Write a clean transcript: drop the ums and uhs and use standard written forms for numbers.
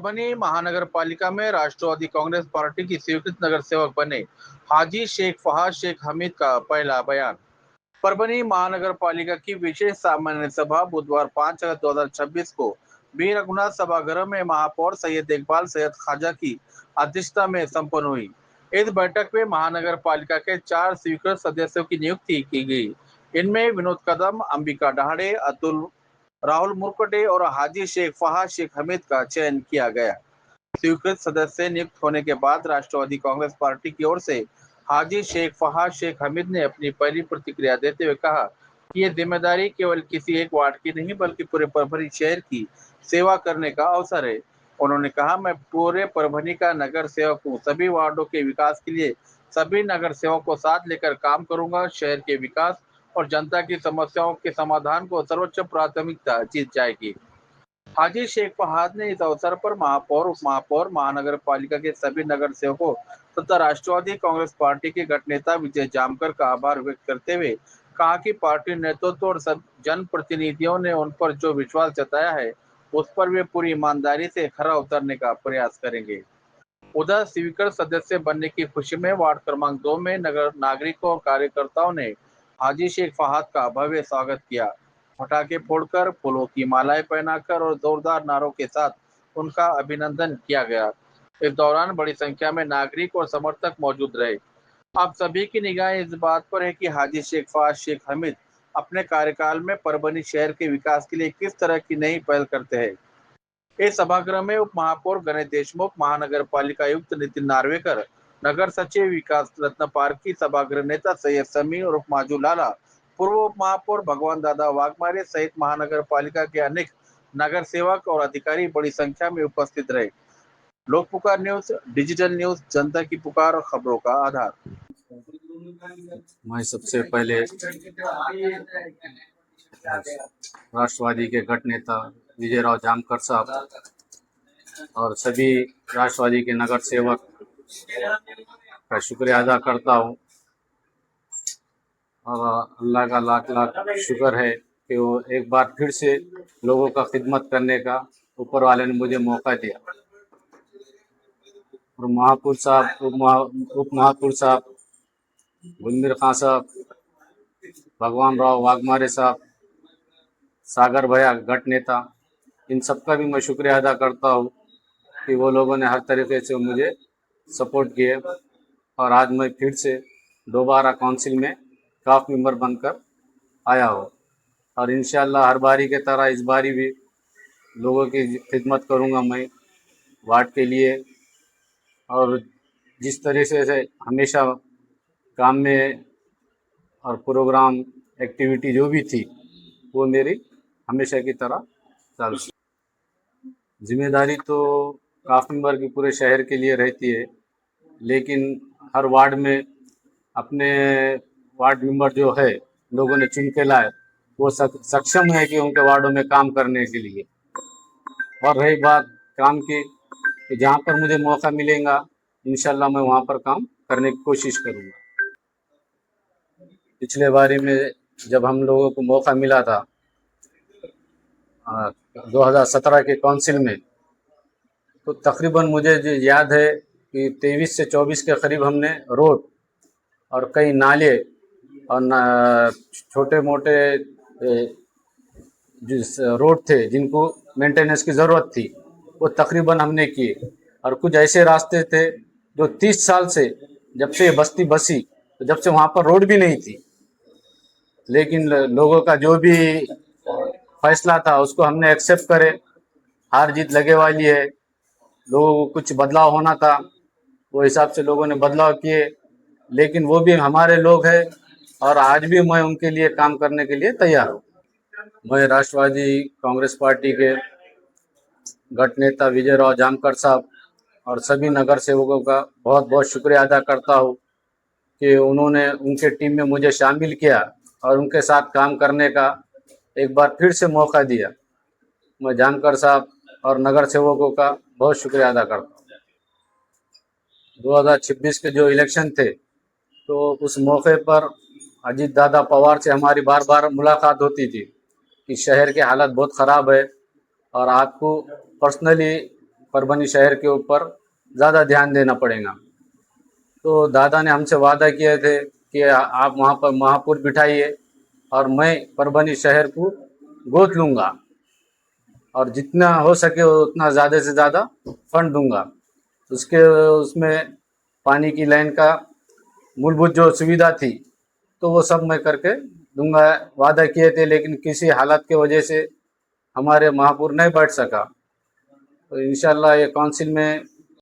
परभनी महानगर पालिका में राष्ट्रवादी कांग्रेस पार्टी की स्वीकृत नगर सेवक बने हाजी शेख फहाद शेख हमीद का पहला बयान। परभनी महानगर पालिका की विशेष सामान्य सभा बुधवार 5 अगस्त 2026 को वीर रघुनाथ सभागृह में महापौर सैयद इकबाल सैयद खाजा की अध्यक्षता में संपन्न हुई। इस बैठक में महानगर पालिका के 4 स्वीकृत सदस्यों की नियुक्ति की गई। इनमें विनोद कदम, अंबिका डहाड़े, अतुल, राहुल मुरकटे और हाजी शेख फहाद शेख हमीद का चयन किया गया। स्वीकृत सदस्य नियुक्त होने के बाद राष्ट्रवादी कांग्रेस पार्टी की ओर से हाजी शेख फहाद शेख हमीद ने अपनी पहली प्रतिक्रिया देते हुए कहा कि ये जिम्मेदारी केवल किसी एक वार्ड की नहीं बल्कि पूरे परभनी शहर की सेवा करने का अवसर है। उन्होंने कहा, मैं पूरे परभनी का नगर सेवक हूँ। सभी वार्डों के विकास के लिए सभी नगर सेवक को साथ लेकर काम करूंगा। शहर के विकास और जनता की समस्याओं के समाधान को सर्वोच्च प्राथमिकता दी जाएगी। हाजी शेख फहाद ने इस अवसर पर महापौर, उप महापौर, महानगर पालिका के सभी नगर सेवकों तथा राष्ट्रवादी कांग्रेस पार्टी के गठ नेता विजय जामकर का आभार व्यक्त करते हुए कहा कि पार्टी नेतृत्व और सब जनप्रतिनिधियों ने उन पर जो विश्वास जताया है उस पर वे पूरी ईमानदारी से खरा उतरने का प्रयास करेंगे। उधर स्वीकृत सदस्य बनने की खुशी में वार्ड क्रमांक 2 में नगर नागरिकों और कार्यकर्ताओं ने हाजी शेख फहाद का भव्य स्वागत किया। पटाखे फोड़कर, फूलों की मालाएं पहनाकर और जोरदार नारों के साथ उनका अभिनंदन किया गया। इस दौरान बड़ी संख्या में नागरिक और समर्थक मौजूद रहे। आप सभी की निगाहें इस बात पर है कि हाजी शेख फहाद शेख हमीद अपने कार्यकाल में परभनी शहर के विकास के लिए किस तरह की नई पहल करते हैं। इस सभागृह में उप महापौर गणेश देशमुख, महानगर पालिका आयुक्त नितिन नार्वेकर, नगर सचिव विकास रत्न पारखी, सभागृह नेता सैयद समीर और माजू लाला, पूर्व उप महापौर भगवान दादा वाघमारे सहित महानगर पालिका के अनेक नगर सेवक और अधिकारी बड़ी संख्या में उपस्थित रहे। लोक पुकार न्यूज, डिजिटल न्यूज, जनता की पुकार और खबरों का आधार। मैं सबसे पहले राष्ट्रवादी के गठ नेता विजयराव जामकर साहब और सभी राष्ट्रवादी के नगर सेवक का शुक्रिया अदा करता हूँ और अल्लाह का लाख लाख शुक्र है कि वो एक बार फिर से लोगों का खिदमत करने का ऊपर वाले ने मुझे मौका दिया। और महापुर साहब, उप महापुर साहब, गुलमीर खां साहब, भगवान राव वाघमारे साहब, सागर भैया गठ नेता, इन सबका भी मैं शुक्रिया अदा करता हूँ कि वो लोगों ने हर तरीके से मुझे सपोर्ट किए और आज मैं फिर से दोबारा काउंसिल में काफ मेंबर बनकर आया हूँ और इंशाल्लाह हर बारी के तरह इस बारी भी लोगों की खिदमत करूँगा मैं वार्ड के लिए। और जिस तरीके से हमेशा काम में और प्रोग्राम एक्टिविटी जो भी थी वो मेरी हमेशा की तरह चालू। जिम्मेदारी तो काफ मेंबर की पूरे शहर के लिए रहती है, लेकिन हर वार्ड में अपने वार्ड मेंबर जो है लोगों ने चुन के लाए वो सक्षम है कि उनके वार्डों में काम करने के लिए। और रही बात काम की, तो जहाँ पर मुझे मौका मिलेगा इंशाल्लाह मैं वहाँ पर काम करने की कोशिश करूँगा। पिछले बारी में जब हम लोगों को मौका मिला था 2017 के काउंसिल में, तो तकरीबन मुझे जो याद है कि 23 से 24 के करीब हमने रोड और कई नाले और छोटे मोटे जो रोड थे जिनको मेंटेनेंस की ज़रूरत थी वो तकरीबन हमने किए। और कुछ ऐसे रास्ते थे जो 30 साल से, जब से बस्ती बसी तो जब से वहाँ पर रोड भी नहीं थी, लेकिन लोगों का जो भी फैसला था उसको हमने एक्सेप्ट करे। हार जीत लगे वाली है, लोगों को कुछ बदलाव होना था, वो हिसाब से लोगों ने बदलाव किए, लेकिन वो भी हमारे लोग हैं और आज भी मैं उनके लिए काम करने के लिए तैयार हूँ। मैं राष्ट्रवादी कांग्रेस पार्टी के गठ नेता विजयराव जामकर साहब और सभी नगर सेवकों का बहुत बहुत शुक्रिया अदा करता हूँ कि उन्होंने उनके टीम में मुझे शामिल किया और उनके साथ काम करने का एक बार फिर से मौका दिया। मैं जामकर साहब और नगर सेवकों का बहुत शुक्रिया अदा करता हूँ। 2026 के जो इलेक्शन थे तो उस मौके पर अजीत दादा पवार से हमारी बार बार मुलाकात होती थी कि शहर के हालत बहुत ख़राब है और आपको पर्सनली परभनी शहर के ऊपर ज़्यादा ध्यान देना पड़ेगा। तो दादा ने हमसे वादा किए थे कि आप वहाँ पर महापौर बिठाइए और मैं परभनी शहर को गोद लूँगा और जितना हो सके उतना ज़्यादा से ज़्यादा फंड दूंगा। उसमें पानी की लाइन का मूलभूत जो सुविधा थी तो वो सब मैं करके दूंगा, वादा किए थे, लेकिन किसी हालत के वजह से हमारे महापौर नहीं बैठ सका। तो इंशाल्लाह ये काउंसिल में